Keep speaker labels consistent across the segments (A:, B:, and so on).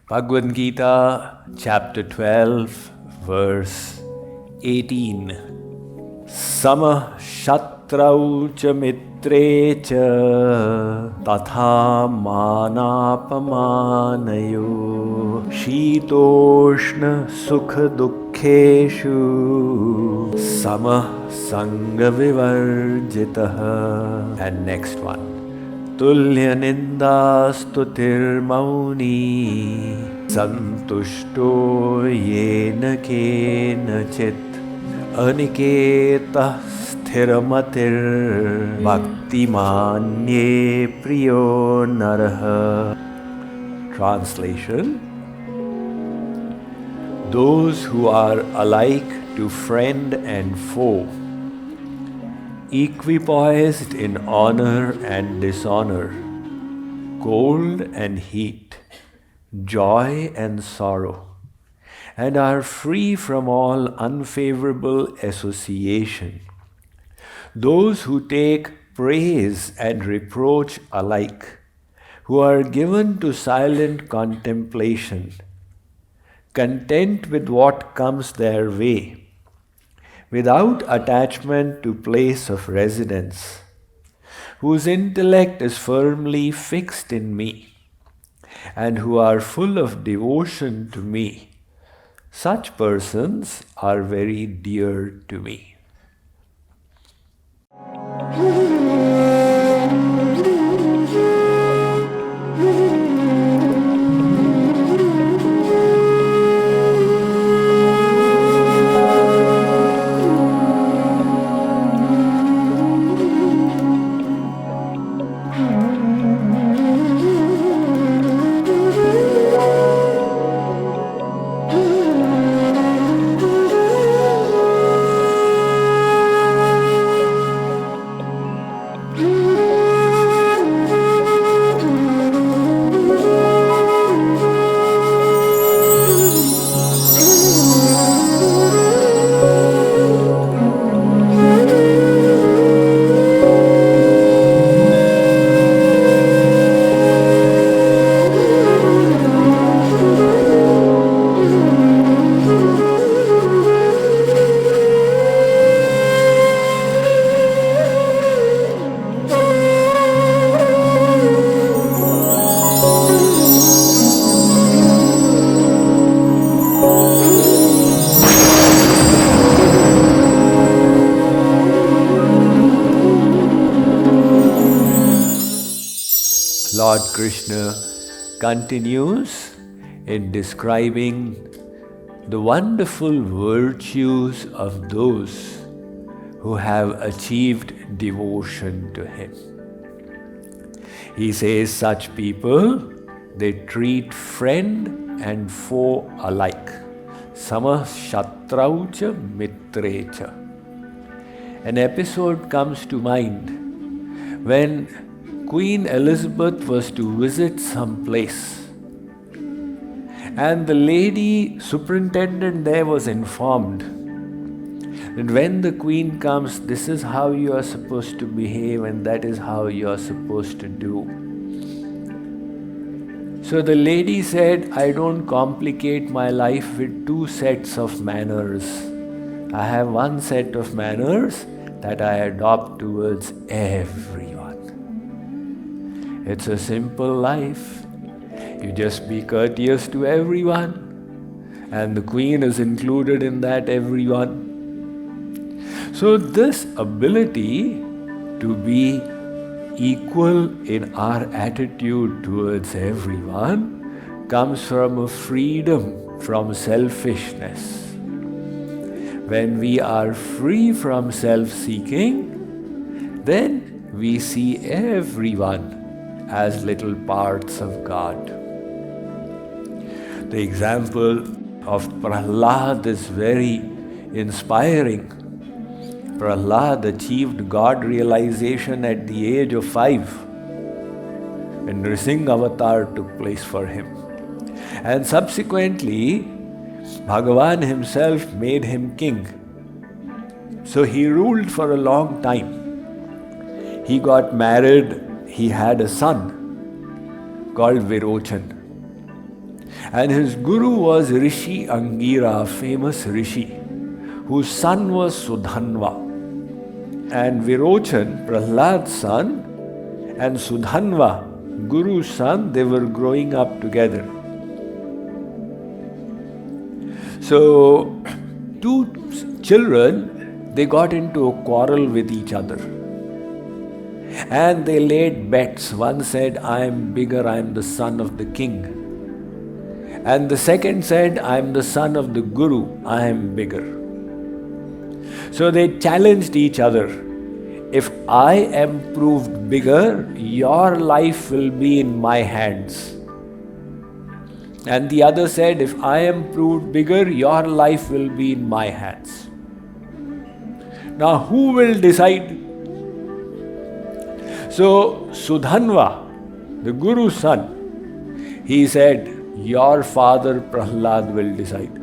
A: Bhagavad Gita Chapter 12, verse 18. Sama shatrau cha mitre cha tatha manapamanayo shitoshna sukha dukkheshu sama sanga vivarjitah. And next one. Tulya nindastutir mauni santushto yena kenachit aniketa sthiramatir bhakti manye priyo naraha. Translation: those who are alike to friend and foe, equipoised in honor and dishonor, cold and heat, joy and sorrow, and are free from all unfavorable association. Those who take praise and reproach alike, who are given to silent contemplation, content with what comes their way, without attachment to place of residence, whose intellect is firmly fixed in me, and who are full of devotion to me, such persons are very dear to me. Lord Krishna continues in describing the wonderful virtues of those who have achieved devotion to Him. He says such people, they treat friend and foe alike. Sama shatraucha mitrecha. An episode comes to mind when Queen Elizabeth was to visit some place, and the lady superintendent there was informed that when the Queen comes, this is how you are supposed to behave and that is how you are supposed to do. So the lady said, I don't complicate my life with two sets of manners. I have one set of manners that I adopt towards everyone. It's a simple life. You just be courteous to everyone, and the Queen is included in that everyone. So this ability to be equal in our attitude towards everyone comes from a freedom from selfishness. When we are free from self-seeking, then we see everyone as little parts of God. The example of Prahlad is very inspiring. Prahlad achieved God realization at the age of 5 when Nrsimha avatar took place for him. And subsequently, Bhagavan himself made him king. So he ruled for a long time. He got married. He had a son called Virochan. And his guru was Rishi Angira, a famous rishi, whose son was Sudhanva. And Virochan, Prahlad's son, and Sudhanva, Guru's son, they were growing up together. So, two children, they got into a quarrel with each other. And they laid bets. One said, I am bigger, I am the son of the king. And the second said, I am the son of the guru, I am bigger. So they challenged each other. If I am proved bigger, your life will be in my hands. And the other said, if I am proved bigger, your life will be in my hands. Now who will decide? So Sudhanva, the Guru's son, he said, your father Prahlad will decide.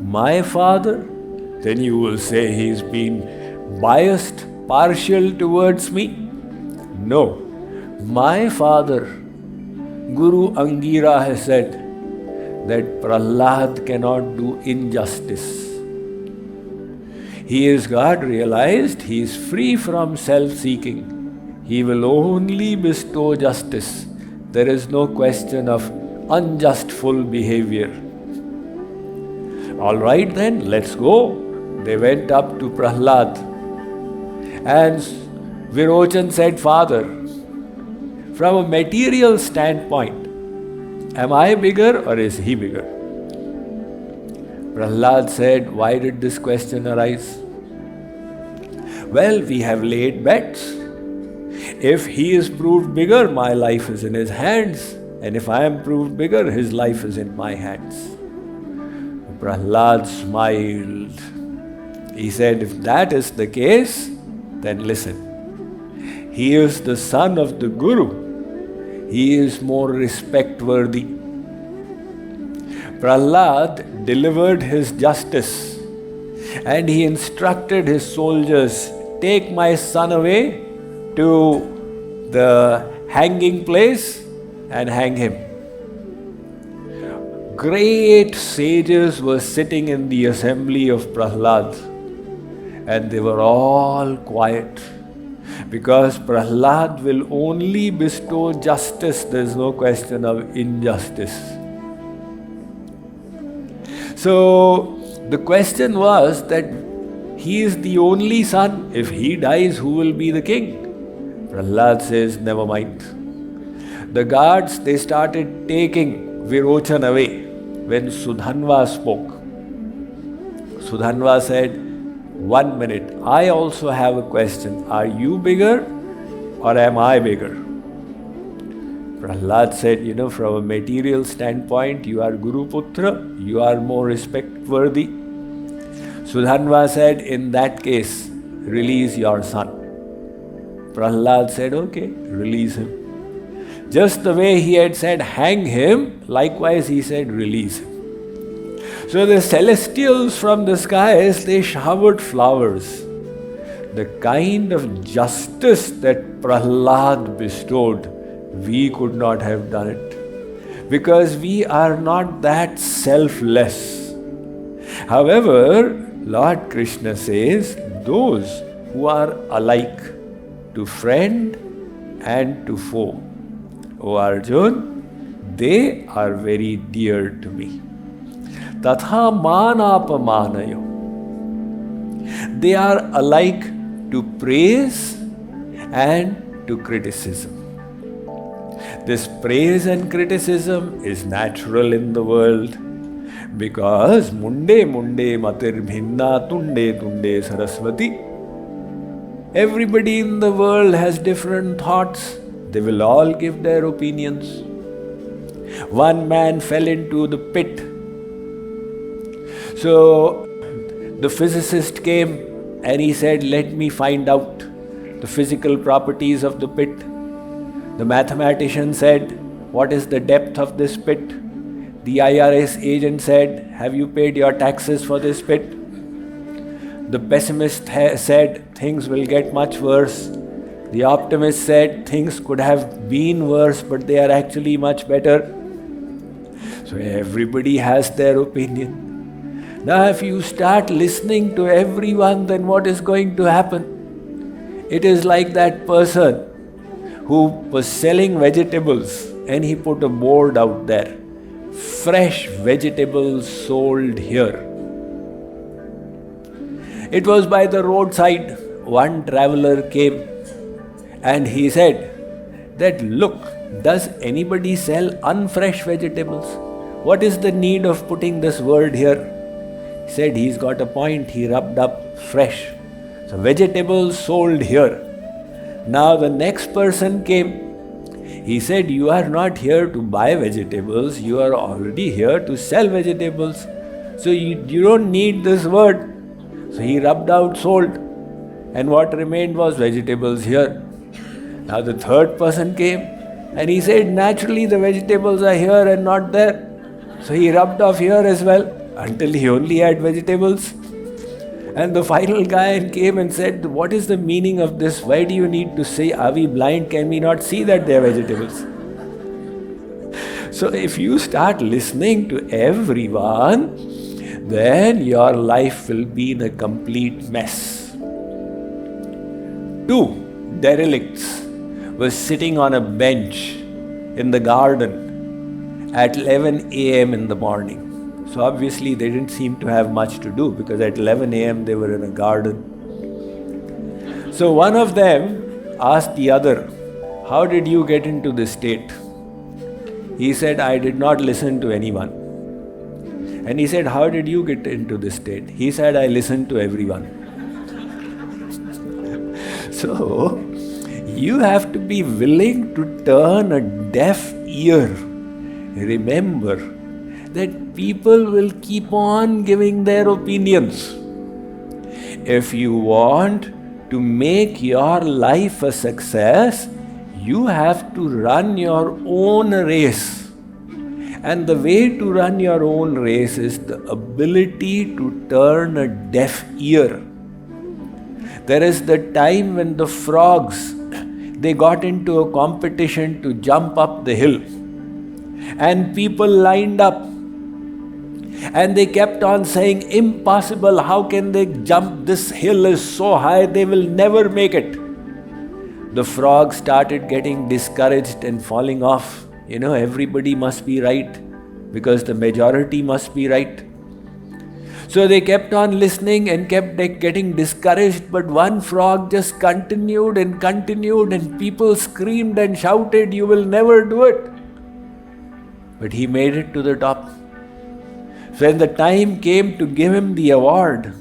A: My father? Then you will say he's been biased, partial towards me? No. My father, Guru Angira, has said that Prahlad cannot do injustice. He is God realized, he is free from self-seeking. He will only bestow justice. There is no question of unjustful behavior. All right then, let's go. They went up to Prahlad. And Virochan said, Father, from a material standpoint, am I bigger or is he bigger? Prahlad said, why did this question arise? Well, we have laid bets. If he is proved bigger, my life is in his hands. And if I am proved bigger, his life is in my hands. Prahlad smiled. He said, if that is the case, then listen. He is the son of the Guru. He is more respect-worthy. Prahlad delivered his justice and he instructed his soldiers, take my son away to the hanging place and hang him. Great sages were sitting in the assembly of Prahlad and they were all quiet because Prahlad will only bestow justice. There is no question of injustice. So the question was that he is the only son. If he dies, who will be the king? Prahlad says, never mind. The guards, they started taking Virochan away when Sudhanva spoke. Sudhanva said, 1 minute, I also have a question. Are you bigger or am I bigger? Prahlad said, from a material standpoint, you are Guru Putra, you are more respect worthy. Sudhanva said, in that case, release your son. Prahlad said, okay, release him. Just the way he had said, hang him, likewise he said, release him. So the celestials from the skies, they showered flowers. The kind of justice that Prahlad bestowed, we could not have done it. Because we are not that selfless. However, Lord Krishna says, those who are alike to friend and to foe, O Arjun, they are very dear to me. Tatha manapamanayo. They are alike to praise and to criticism. This praise and criticism is natural in the world because munde matir bhinna tunde saraswati. Everybody in the world has different thoughts. They will all give their opinions. One man fell into the pit. So the physicist came and he said, let me find out the physical properties of the pit. The mathematician said, what is the depth of this pit? The IRS agent said, have you paid your taxes for this pit? The pessimist said, things will get much worse. The optimist said, things could have been worse, but they are actually much better. So everybody has their opinion. Now if you start listening to everyone, then what is going to happen? It is like that person who was selling vegetables and he put a board out there. Fresh vegetables sold here. It was by the roadside. One traveler came and he said that, look, does anybody sell unfresh vegetables? What is the need of putting this word here? He said he's got a point. He rubbed up fresh. So vegetables sold here. Now the next person came. He said, you are not here to buy vegetables. You are already here to sell vegetables. So you don't need this word. So he rubbed out sold. And what remained was vegetables here. Now the third person came and he said, naturally the vegetables are here and not there. So he rubbed off here as well until he only had vegetables. And the final guy came and said, what is the meaning of this? Why do you need to say, are we blind? Can we not see that they are vegetables? So if you start listening to everyone, then your life will be in a complete mess. 2 derelicts were sitting on a bench in the garden at 11 a.m. in the morning. So obviously they didn't seem to have much to do because at 11 a.m. they were in a garden. So one of them asked the other, how did you get into this state? He said, I did not listen to anyone. And he said, how did you get into this state? He said, I listened to everyone. So you have to be willing to turn a deaf ear. Remember that people will keep on giving their opinions. If you want to make your life a success, you have to run your own race. And the way to run your own race is the ability to turn a deaf ear. There is the time when the frogs, they got into a competition to jump up the hill. And people lined up. And they kept on saying, impossible, how can they jump? This hill is so high, they will never make it. The frogs started getting discouraged and falling off. Everybody must be right because the majority must be right. So they kept on listening and kept getting discouraged, but one frog just continued and people screamed and shouted, you will never do it. But he made it to the top. When the time came to give him the award,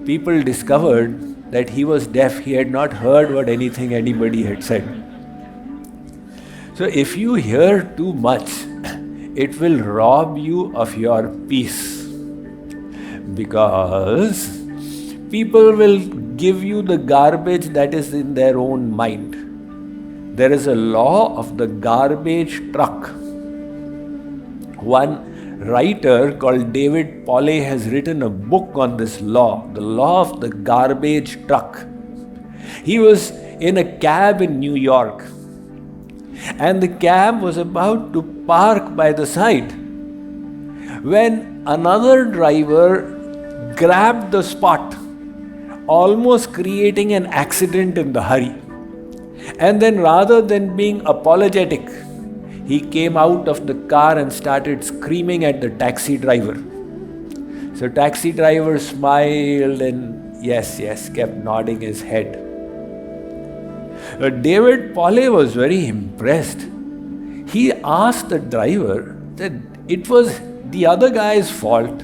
A: people discovered that he was deaf. He had not heard what anything anybody had said. So if you hear too much, it will rob you of your peace. Because people will give you the garbage that is in their own mind. There is a law of the garbage truck. One writer called David Polly has written a book on this law, the law of the garbage truck. He was in a cab in New York, and the cab was about to park by the side when another driver grabbed the spot, almost creating an accident in the hurry. And then rather than being apologetic, he came out of the car and started screaming at the taxi driver. So taxi driver smiled and yes, kept nodding his head. David Polly was very impressed. He asked the driver that it was the other guy's fault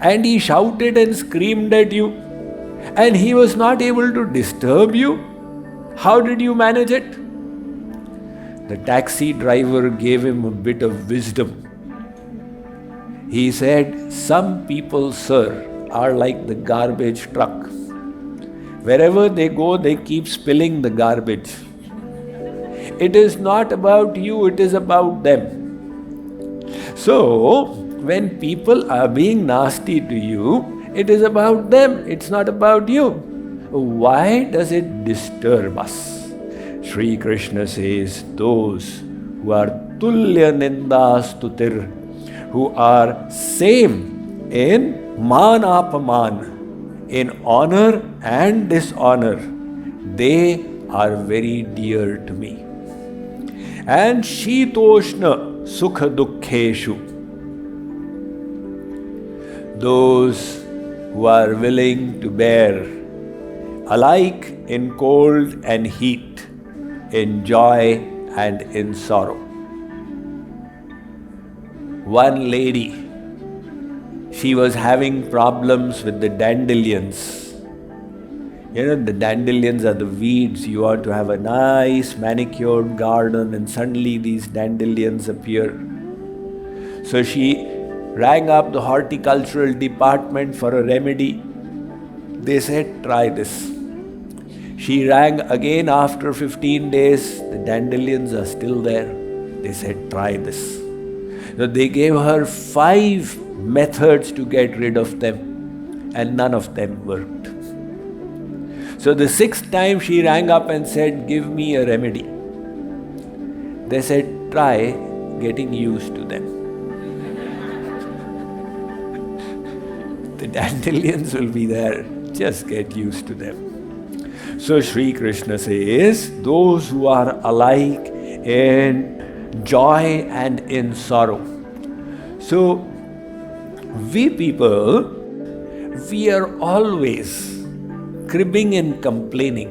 A: and he shouted and screamed at you and he was not able to disturb you. How did you manage it? The taxi driver gave him a bit of wisdom. He said, some people, sir, are like the garbage truck. Wherever they go, they keep spilling the garbage. It is not about you, it is about them. So, when people are being nasty to you, it is about them, it's not about you. Why does it disturb us? Sri Krishna says, those who are tulya ninda stutir, who are same in man apaman, in honor and dishonor, they are very dear to me. And shitoshna sukha dukkheshu, those who are willing to bear alike in cold and heat, in joy and in sorrow. One lady, she was having problems with the dandelions. You know, the dandelions are the weeds. You want to have a nice manicured garden and suddenly these dandelions appear. So she rang up the horticultural department for a remedy. They said, try this. She rang again after 15 days. The dandelions are still there. They said, try this. So they gave her 5 methods to get rid of them, and none of them worked. So the 6th time she rang up and said, give me a remedy. They said, try getting used to them. The dandelions will be there, just get used to them. So Sri Krishna says, those who are alike in joy and in sorrow. So we people, we are always cribbing and complaining.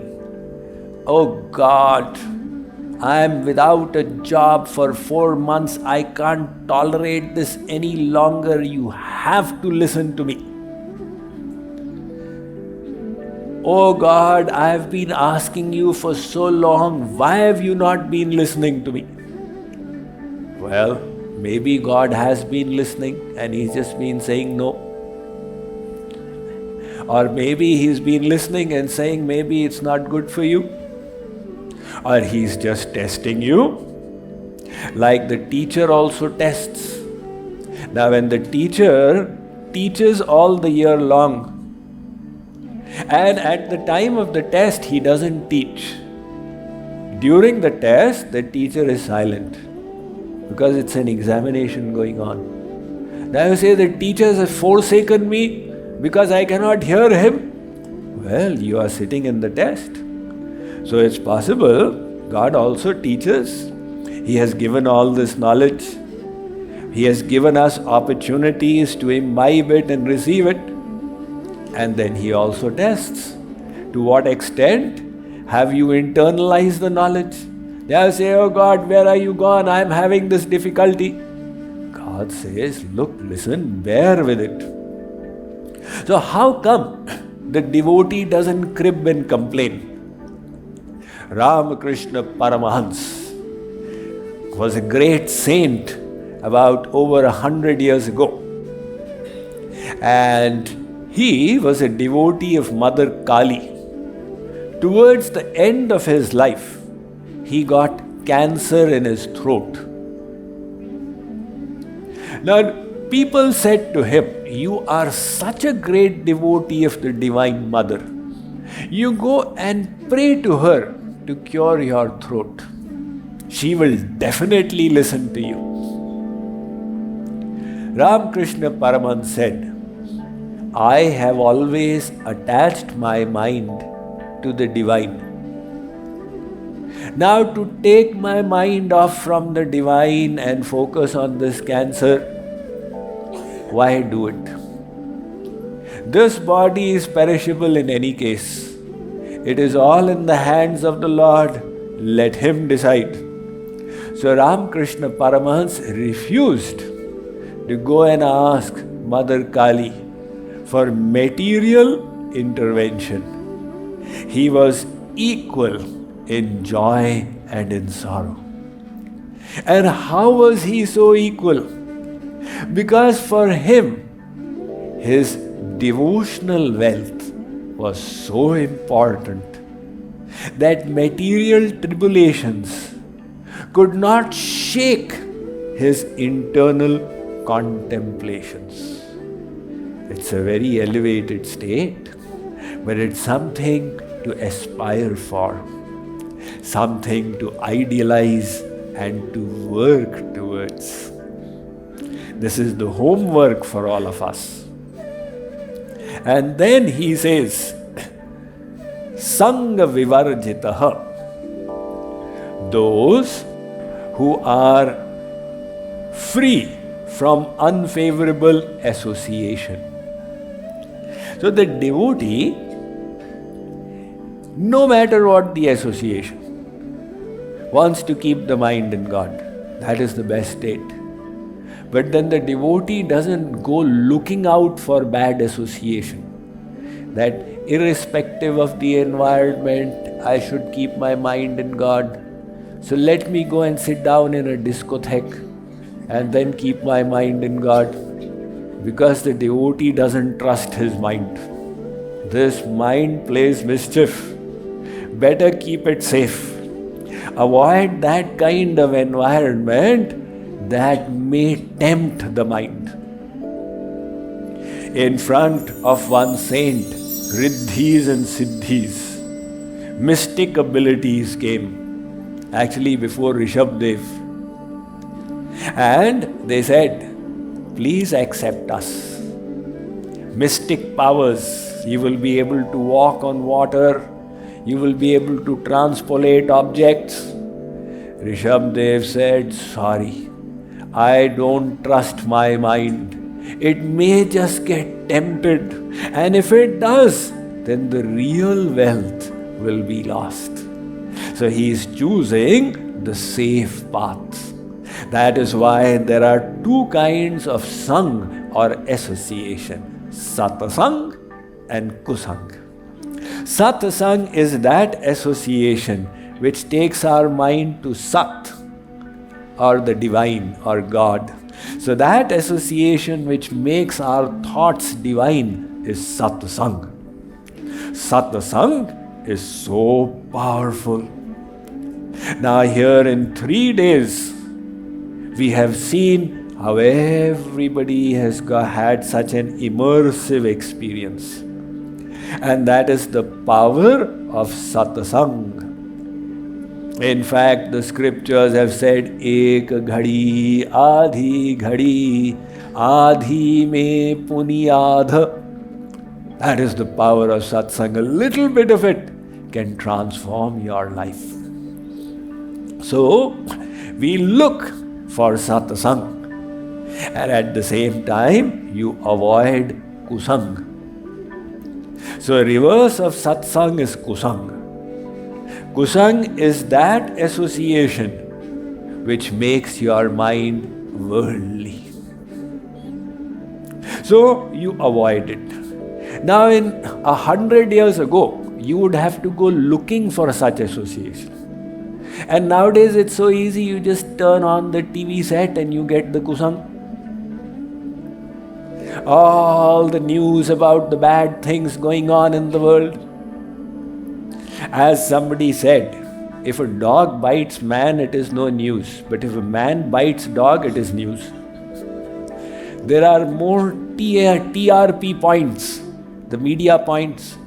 A: Oh God, I am without a job for 4 months. I can't tolerate this any longer. You have to listen to me. Oh God, I have been asking you for so long. Why have you not been listening to me? Well, maybe God has been listening and He's just been saying no. Or maybe He's been listening and saying maybe it's not good for you. Or He's just testing you. Like the teacher also tests. Now when the teacher teaches all the year long, and at the time of the test he doesn't teach. During the test the teacher is silent because it's an examination going on. Now you say the teacher has forsaken me because I cannot hear him. Well, you are sitting in the test. So it's possible God also teaches. He has given all this knowledge. He has given us opportunities to imbibe it and receive it. And then He also tests. To what extent have you internalized the knowledge? They say, oh God, where are you gone? I am having this difficulty. God says, look, listen, bear with it. So how come the devotee doesn't crib and complain? Ramakrishna Paramahans was a great saint about over 100 years ago. And he was a devotee of Mother Kali. Towards the end of his life, he got cancer in his throat. Now, people said to him, you are such a great devotee of the Divine Mother. You go and pray to her to cure your throat. She will definitely listen to you. Ramakrishna Paramahans said, I have always attached my mind to the divine. Now to take my mind off from the divine and focus on this cancer, why do it? This body is perishable in any case. It is all in the hands of the Lord. Let Him decide. So Ramakrishna Paramahans refused to go and ask Mother Kali for material intervention. He was equal in joy and in sorrow. And how was he so equal? Because for him, his devotional wealth was so important that material tribulations could not shake his internal contemplations. It's a very elevated state, but it's something to aspire for, something to idealize and to work towards. This is the homework for all of us. And then he says, Sangha Vivarjitaha. Those who are free from unfavorable association. So the devotee, no matter what the association, wants to keep the mind in God. That is the best state. But then the devotee doesn't go looking out for bad association. That irrespective of the environment, I should keep my mind in God. So let me go and sit down in a discotheque and then keep my mind in God. Because the devotee doesn't trust his mind. This mind plays mischief. Better keep it safe. Avoid that kind of environment that may tempt the mind. In front of one saint, riddhis and siddhis, mystic abilities came. Actually, before Rishabdev. And they said, please accept us. Mystic powers, you will be able to walk on water, you will be able to transpolate objects. Rishabdev said, sorry, I don't trust my mind. It may just get tempted, and if it does, then the real wealth will be lost. So he is choosing the safe path. That is why there are two kinds of sang or association, satsang and kusang. Satsang is that association which takes our mind to Sat, or the divine or God. So that association which makes our thoughts divine is Satsang. Satsang is so powerful. Now here in 3 days, we have seen how everybody has had such an immersive experience. And that is the power of Satsang. In fact, the scriptures have said, Ek ghadi, adhi me punyadha. That is the power of Satsang. A little bit of it can transform your life. So, we look for Satsang. And at the same time, you avoid kusang. So, reverse of Satsang is kusang. Kusang is that association which makes your mind worldly. So, you avoid it. Now, in 100 years ago, you would have to go looking for such association. And nowadays, it's so easy, you just turn on the TV set and you get the kusang. All the news about the bad things going on in the world. As somebody said, if a dog bites man, it is no news. But if a man bites dog, it is news. There are more TRP points, the media points.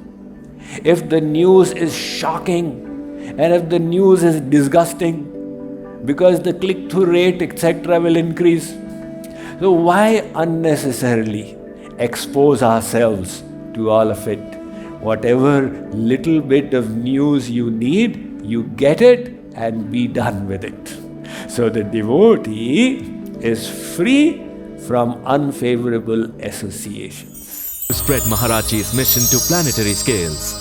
A: If the news is shocking, and if the news is disgusting, because the click-through rate, etc. will increase. So why unnecessarily expose ourselves to all of it? Whatever little bit of news you need, you get it and be done with it. So the devotee is free from unfavorable associations.
B: To spread Maharajji's mission to planetary scales,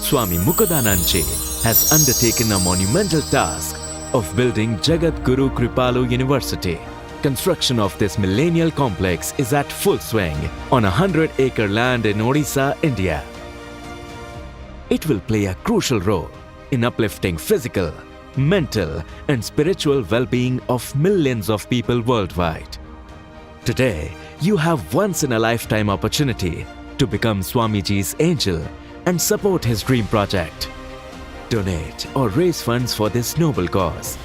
B: Swami Mukundananda has undertaken a monumental task of building Jagadguru Kripaluji University. Construction of this millennial complex is at full swing on 100-acre land in Odisha, India. It will play a crucial role in uplifting physical, mental, and spiritual well-being of millions of people worldwide. Today, you have once-in-a-lifetime opportunity to become Swamiji's angel and support his dream project. Donate or raise funds for this noble cause